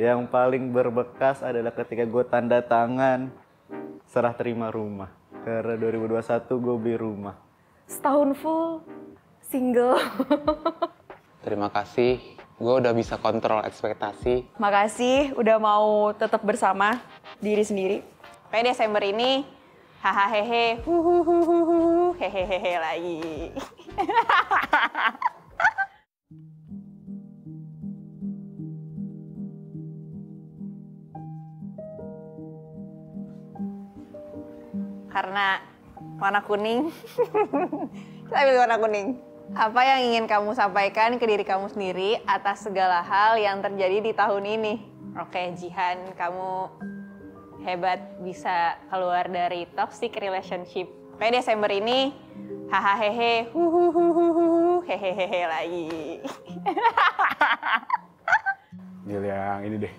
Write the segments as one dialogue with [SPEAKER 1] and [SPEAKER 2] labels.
[SPEAKER 1] Yang paling berbekas adalah ketika gue tanda tangan serah terima rumah. Karena 2021 gue beli rumah.
[SPEAKER 2] Setahun full single.
[SPEAKER 3] Terima kasih, gue udah bisa kontrol ekspektasi.
[SPEAKER 2] Makasih udah mau tetap bersama diri sendiri. Kayak Desember ini, hahaha hehe, huhuhuhuhu, hehehe lagi. Karena warna kuning, kita pilih warna kuning. Apa yang ingin kamu sampaikan ke diri kamu sendiri atas segala hal yang terjadi di tahun ini? Oke, Jihan, kamu hebat bisa keluar dari toxic relationship. Kayak Desember ini, hahaha hehe, huhuhuhuhu, hehehe lagi.
[SPEAKER 4] Gila yang ini deh.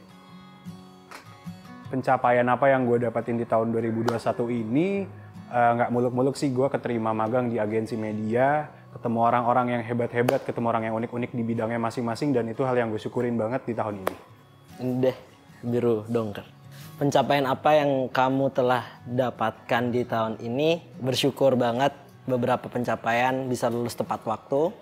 [SPEAKER 4] Pencapaian apa yang gue dapatin di tahun 2021 ini, nggak muluk-muluk sih gue keterima magang di agensi media, ketemu orang-orang yang hebat-hebat, ketemu orang yang unik-unik di bidangnya masing-masing, dan itu hal yang gue syukurin banget di tahun ini.
[SPEAKER 5] Ini deh, biru dongker. Pencapaian apa yang kamu telah dapatkan di tahun ini? Bersyukur banget beberapa pencapaian, bisa lulus tepat waktu,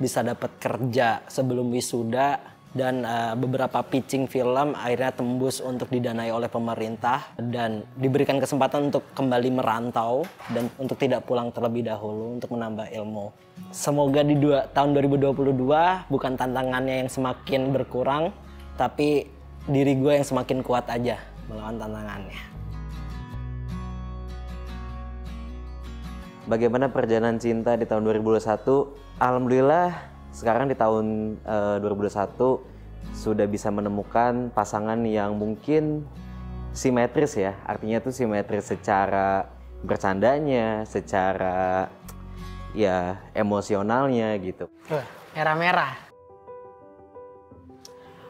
[SPEAKER 5] bisa dapat kerja sebelum wisuda, dan beberapa pitching film akhirnya tembus untuk didanai oleh pemerintah dan diberikan kesempatan untuk kembali merantau dan untuk tidak pulang terlebih dahulu untuk menambah ilmu. Semoga di tahun 2022 bukan tantangannya yang semakin berkurang, tapi diri gue yang semakin kuat aja melawan tantangannya.
[SPEAKER 6] Bagaimana perjalanan cinta di tahun 2021? Alhamdulillah sekarang di tahun 2021 sudah bisa menemukan pasangan yang mungkin simetris ya. Artinya tuh simetris secara bercandanya, secara ya emosionalnya gitu.
[SPEAKER 7] Merah-merah.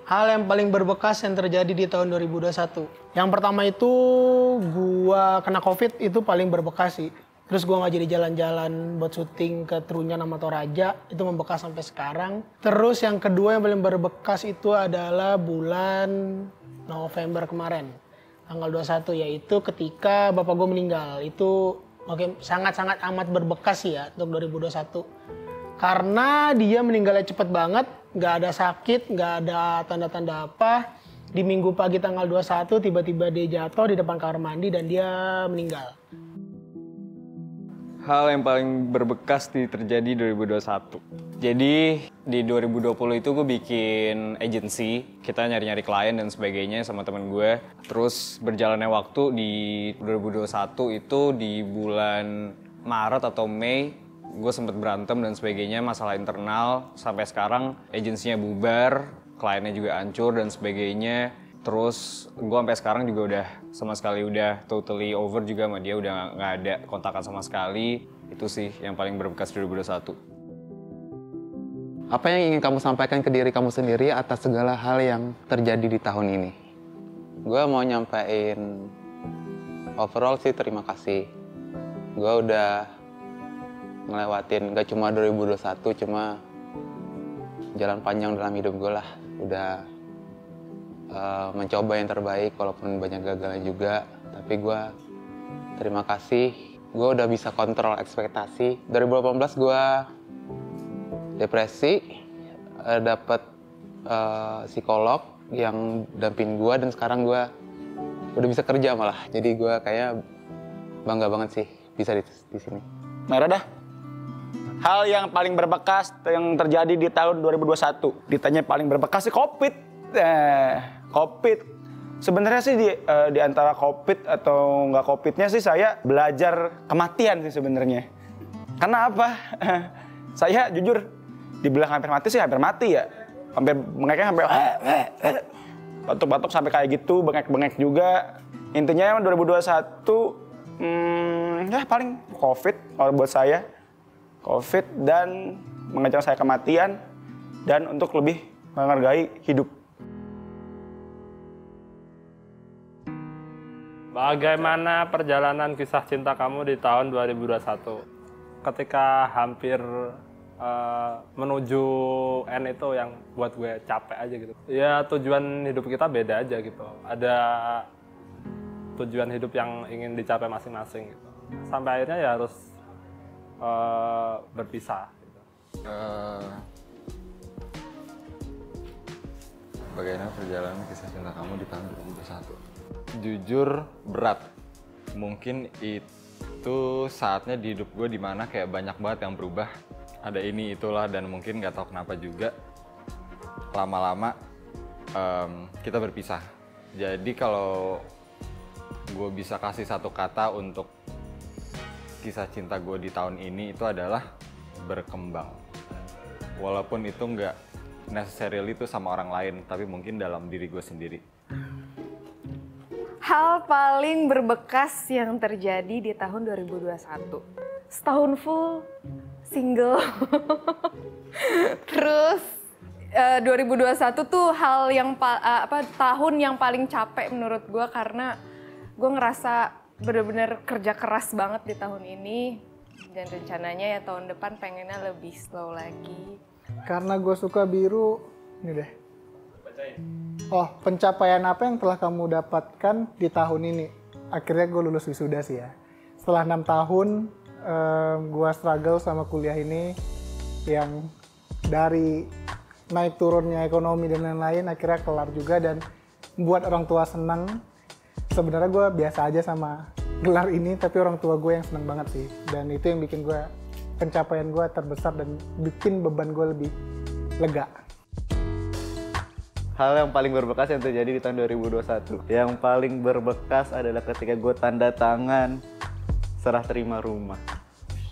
[SPEAKER 7] Hal yang paling berbekas yang terjadi di tahun 2021. Yang pertama itu gua kena COVID, itu paling berbekas sih. Terus gue gak jadi jalan-jalan buat syuting ke Trunyan sama Toraja, itu membekas sampai sekarang. Terus yang kedua yang paling berbekas itu adalah bulan November kemarin, tanggal 21, yaitu ketika bapak gue meninggal. Itu sangat-sangat amat berbekas sih ya untuk 2021. Karena dia meninggalnya cepet banget, gak ada sakit, gak ada tanda-tanda apa. Di minggu pagi tanggal 21 tiba-tiba dia jatuh di depan kamar mandi dan dia meninggal.
[SPEAKER 8] Hal yang paling berbekas terjadi 2021. Jadi di 2020 itu gue bikin agency, kita nyari-nyari klien dan sebagainya sama temen gue. Terus berjalannya waktu di 2021 itu di bulan Maret atau Mei, gue sempet berantem dan sebagainya, masalah internal. Sampai sekarang agensinya bubar, kliennya juga hancur dan sebagainya. Terus gue sampai sekarang juga udah sama sekali udah totally over juga sama dia, udah nggak ada kontakan sama sekali. Itu sih yang paling berbekas 2021.
[SPEAKER 3] Apa yang ingin kamu sampaikan ke diri kamu sendiri atas segala hal yang terjadi di tahun ini? Gue mau nyampein overall sih terima kasih. Gue udah ngelewatin gak cuma 2021, cuma jalan panjang dalam hidup gue lah. Udah mencoba yang terbaik walaupun banyak gagalnya juga, tapi gue terima kasih. Gue udah bisa kontrol ekspektasi. 2018 gue depresi, dapet psikolog yang damping gue, dan sekarang gue udah bisa kerja malah. Jadi gue kayak bangga banget sih bisa di sini.
[SPEAKER 4] Merah dah. Hal yang paling berbekas yang terjadi di tahun 2021. Ditanya paling berbekas sih COVID. COVID. Sebenarnya sih di antara COVID atau nggak COVIDnya sih saya belajar kematian sih sebenarnya. Karena apa? Saya jujur dibilang hampir mati sih hampir mati ya. Hampir bengeknya sampai batuk-batuk sampai kayak gitu, bengek-bengek juga. Intinya 2021 ya paling COVID kalau buat saya. COVID dan mengejar saya kematian dan untuk lebih menghargai hidup.
[SPEAKER 9] Bagaimana perjalanan kisah cinta kamu di tahun 2021? Ketika hampir menuju end itu yang buat gue capek aja gitu. Ya tujuan hidup kita beda aja gitu. Ada tujuan hidup yang ingin dicapai masing-masing gitu. Sampai akhirnya ya harus berpisah gitu.
[SPEAKER 10] Bagaimana perjalanan kisah cinta kamu di tahun 2021? Jujur berat. Mungkin itu saatnya di hidup gue dimana kayak banyak banget yang berubah. Ada ini itulah dan mungkin nggak tahu kenapa juga lama-lama kita berpisah. Jadi kalau gue bisa kasih satu kata untuk kisah cinta gue di tahun ini itu adalah berkembang. Walaupun itu nggak necessarily itu sama orang lain, tapi mungkin dalam diri gue sendiri.
[SPEAKER 2] Hal paling berbekas yang terjadi di tahun 2021. Setahun full single. Terus 2021 tuh hal yang tahun yang paling capek menurut gue karena gue ngerasa bener-bener kerja keras banget di tahun ini dan rencananya ya tahun depan pengennya lebih slow lagi.
[SPEAKER 7] Karena gue suka biru, ini deh. Oh, pencapaian apa yang telah kamu dapatkan di tahun ini? Akhirnya gue lulus wisuda sih ya. Setelah 6 tahun, gue struggle sama kuliah ini yang dari naik turunnya ekonomi dan lain-lain, akhirnya kelar juga dan buat orang tua senang. Sebenarnya gue biasa aja sama gelar ini, tapi orang tua gue yang senang banget sih. Dan itu yang bikin gue, pencapaian gue terbesar dan bikin beban gue lebih lega.
[SPEAKER 1] Hal yang paling berbekas yang terjadi di tahun 2021. Yang paling berbekas adalah ketika gue tanda tangan serah terima rumah.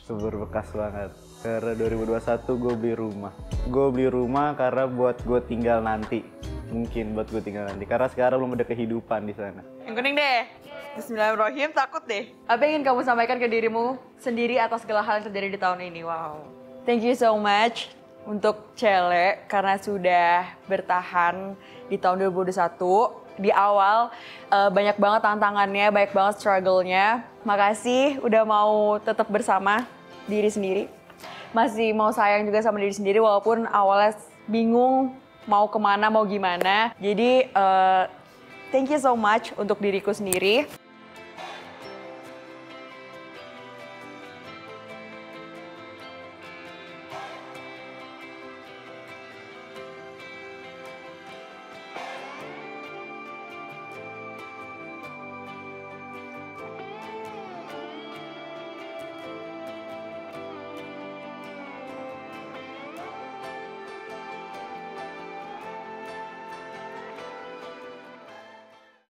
[SPEAKER 1] Itu berbekas banget. Karena 2021 gue beli rumah. Gue beli rumah karena buat gue tinggal nanti. Mungkin buat gue tinggal nanti. Karena sekarang belum ada kehidupan di sana.
[SPEAKER 2] Yang kuning deh. Bismillahirrahmanirrahim, takut deh. Apa yang ingin kamu sampaikan ke dirimu sendiri atas segala hal yang terjadi di tahun ini? Wow. Thank you so much untuk Cele karena sudah bertahan di tahun 2021. Di awal banyak banget tantangannya, banyak banget struggle-nya. Makasih udah mau tetap bersama diri sendiri. Masih mau sayang juga sama diri sendiri walaupun awalnya bingung mau kemana, mau gimana. Jadi thank you so much untuk diriku sendiri.